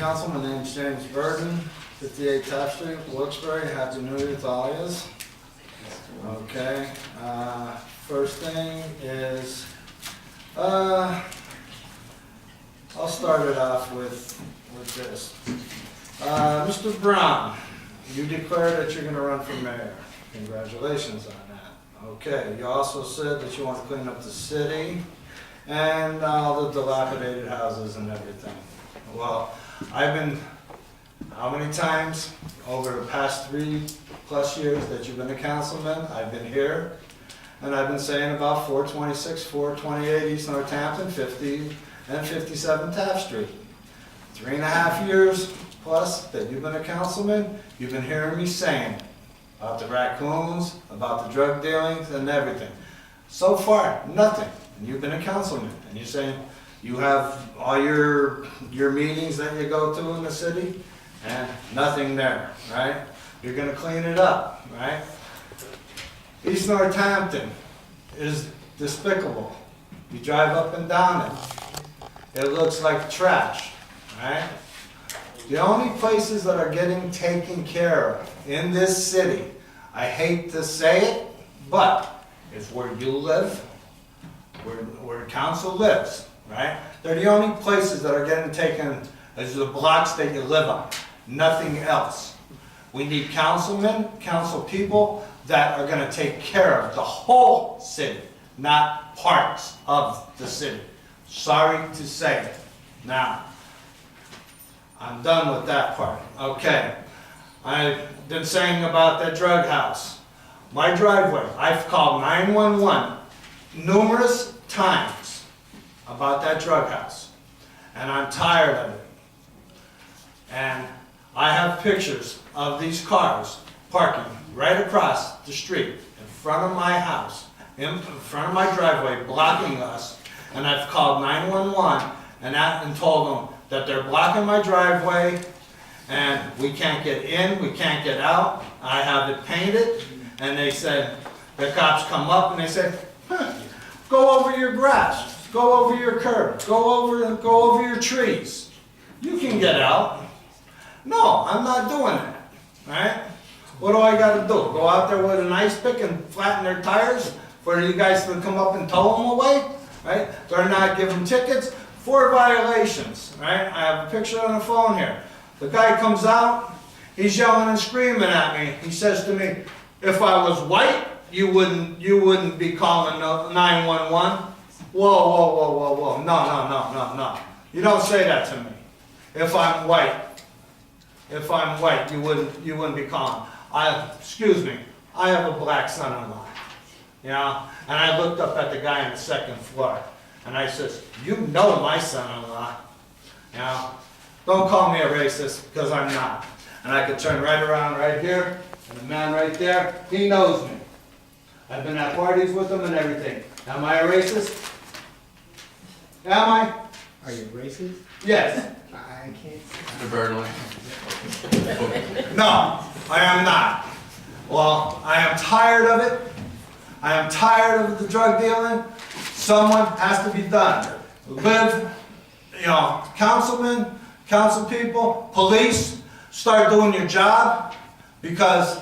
Council. My name is James Burton, 58 Taft Street, Wilkes Barre. Happy New Year to all of us. Okay, first thing is, I'll start it off with this. Mr. Brown, you declared that you're going to run for mayor. Congratulations on that. Okay, you also said that you want to clean up the city and all the dilapidated houses and everything. Well, I've been, how many times over the past 3+ years that you've been a councilman, I've been here, and I've been saying about 426, 428 East Northampton, 50 and 57 Taft Street. 3.5 years plus that you've been a councilman, you've been hearing me saying about the raccoons, about the drug dealings and everything. So far, nothing. And you've been a councilman, and you're saying you have all your meetings that you go to in the city, and nothing there, right? You're gonna clean it up, right? East Northampton is despicable. You drive up and down it, it looks like trash, right? The only places that are getting taken care of in this city, I hate to say it, but it's where you live, where the council lives, right? They're the only places that are getting taken as the blocks that you live on, nothing else. We need councilmen, council people that are gonna take care of the whole city, not parts of the city. Sorry to say it. Now, I'm done with that part. Okay, I've been saying about that drug house. My driveway, I've called 911 numerous times about that drug house, and I'm tired of it. And I have pictures of these cars parking right across the street in front of my house, in front of my driveway, blocking us, and I've called 911 and told them that they're blocking my driveway and we can't get in, we can't get out. I have it painted, and they said, the cops come up and they say, go over your grass, go over your curb, go over your trees. You can get out. No, I'm not doing that, right? What do I gotta do? Go out there with an ice pick and flatten their tires for you guys to come up and tow them away, right? They're not giving tickets. 4 violations, right? I have a picture on the phone here. The guy comes out, he's yelling and screaming at me. He says to me, if I was white, you wouldn't be calling 911. Whoa. No. You don't say that to me. If I'm white, you wouldn't be calling. Excuse me, I have a black son-in-law, you know? And I looked up at the guy on the 2nd floor. And I says, you know my son-in-law, you know, don't call me a racist, because I'm not. And I could turn right around right here, and the man right there, he knows me. I've been at parties with him and everything. Am I a racist? Am I? Are you racist? Yes. I can't. Mr. Burnley. No, I am not. Well, I am tired of it. I am tired of the drug dealing. Someone has to be done. Live, you know, councilmen, council people, police, start doing your job, because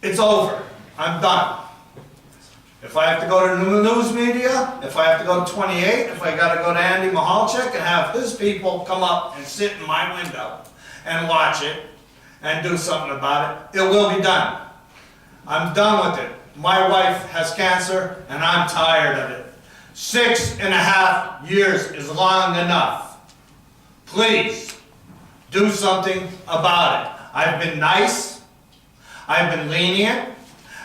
it's over. I'm done. If I have to go to the news media, if I have to go to 28, if I got to go to Andy Mahalchik and have his people come up and sit in my window and watch it and do something about it, it will be done. I'm done with it. My wife has cancer, and I'm tired of it. 6.5 years is long enough. Please, do something about it. I've been nice. I've been lenient.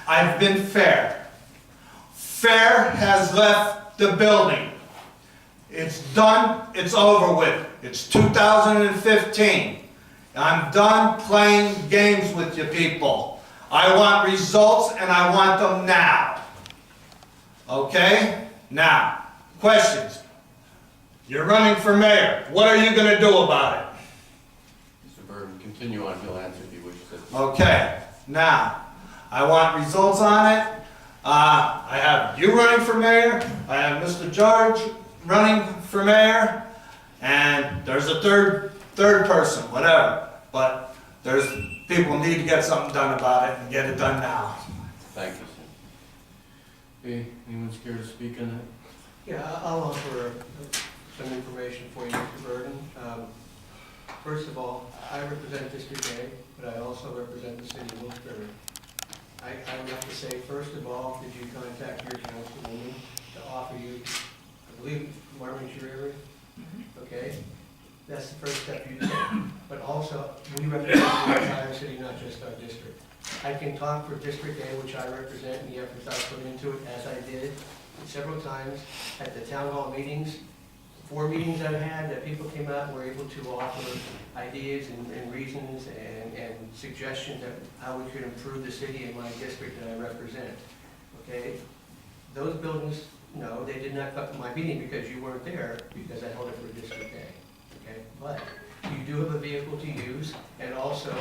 I've been fair. Fair has left the building. It's done. It's over with. It's 2015. I'm done playing games with you people. I want results, and I want them now. Okay? Now, questions. You're running for mayor. What are you going to do about it? Mr. Burton, continue on. He'll answer if you wish to. Okay. Now, I want results on it. I have you running for mayor. I have Mr. George running for mayor. And there's a third third person, whatever. But there's, people need to get something done about it and get it done now. Thank you, sir. Okay, anyone scared to speak on that? Yeah, I'll offer some information for you, Mr. Burden. First of all, I represent District A, but I also represent the city of Wilkes Barre. I would have to say, first of all, did you contact your councilwoman to offer you, I believe, Marvin's your area? Okay, that's the first step you take. But also, we represent the entire city, not just our district. I can talk for District A, which I represent, and the efforts I put into it, as I did several times at the town hall meetings. 4 meetings I've had, that people came out and were able to offer ideas and reasons and suggestions of how we could improve the city and my district that I represent. Okay? Those buildings, no, they did not come to my meeting because you weren't there, because I held it for District A. Okay? But you do have a vehicle to use, and also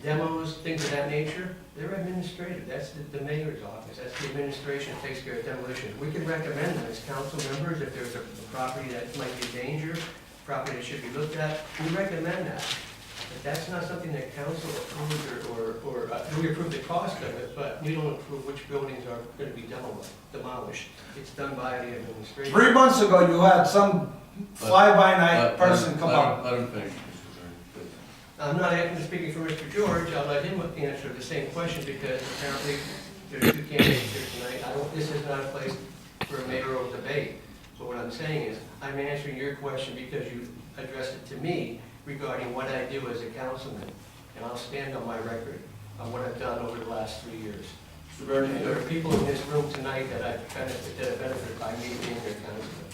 demos, things of that nature, they're administrative. That's the mayor's office. That's the administration that takes care of demolition. We can recommend them as council members if there's a property that might be a danger, property that should be looked at. We recommend that. But that's not something that council approves we approve the cost of it, but we don't approve which buildings are going to be demolished. It's done by the administration. 3 months ago, you had some fly-by-night person come up. Let him finish, Mr. Byrne, please. I'm not speaking for Mr. George. I'll let him answer the same question because apparently there's 2 candidates here tonight. This is not a place for a mayoral debate. But what I'm saying is, I'm answering your question because you addressed it to me regarding what I do as a councilman. And I'll stand on my record on what I've done over the last 3 years. Mr. Byrne, And there are people in this room tonight that have benefited by me being your councilman.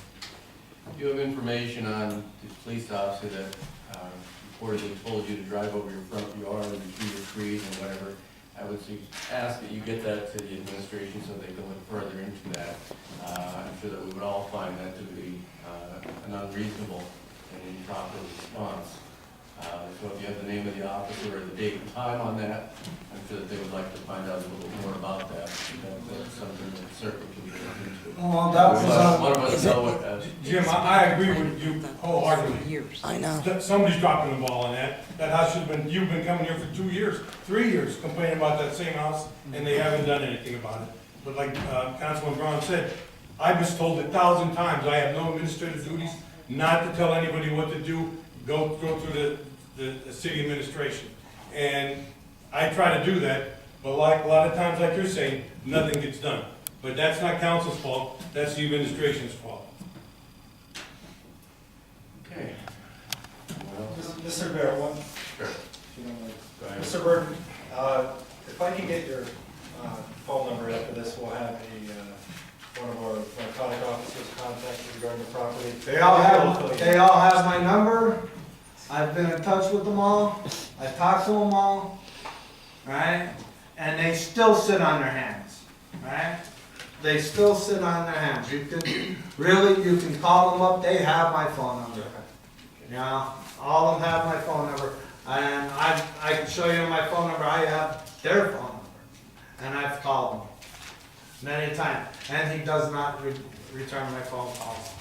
you have information on the police officer that reportedly told you to drive over your front yard and through your trees and whatever. I would ask that you get that to the administration so they can look further into that. I'm sure that we would all find that to be an unreasonable and improper response. So if you have the name of the officer or the date and time on that, I'm sure that they would like to find out a little more about that. That's something that certainly can be looked into. Well, that was, One of us know what, Jim, I agree with you wholeheartedly. I know. Somebody's dropping the ball on that. That house should have been, you've been coming here for 2 years, 3 years, complaining about that same house, and they haven't done anything about it. But like Councilman Braun said, I've been told 1,000 times, I have no administrative duties, not to tell anybody what to do, go through the city administration. And I try to do that, but like a lot of times, like you're saying, nothing gets done. But that's not council's fault, that's the administration's fault. okay. Well, Mr. Bear, one, sure. if you don't mind. Go ahead. Mr. Burton, if I can get your phone number after this, we'll have one of our narcotic officers contact you regarding the property. they all have my number. I've been in touch with them all. I've talked to them all, right? And they still sit on their hands, right? They still sit on their hands. You can call them up. They have my phone number. You know, all of them have my phone number. And I can show you my phone number. I have their phone number. And I've called them many times. And he does not return my phone calls.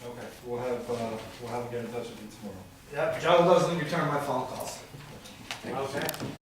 Okay, we'll have him get in touch with you tomorrow. Yep, Joe doesn't return my phone calls. Thank you, sir. Okay?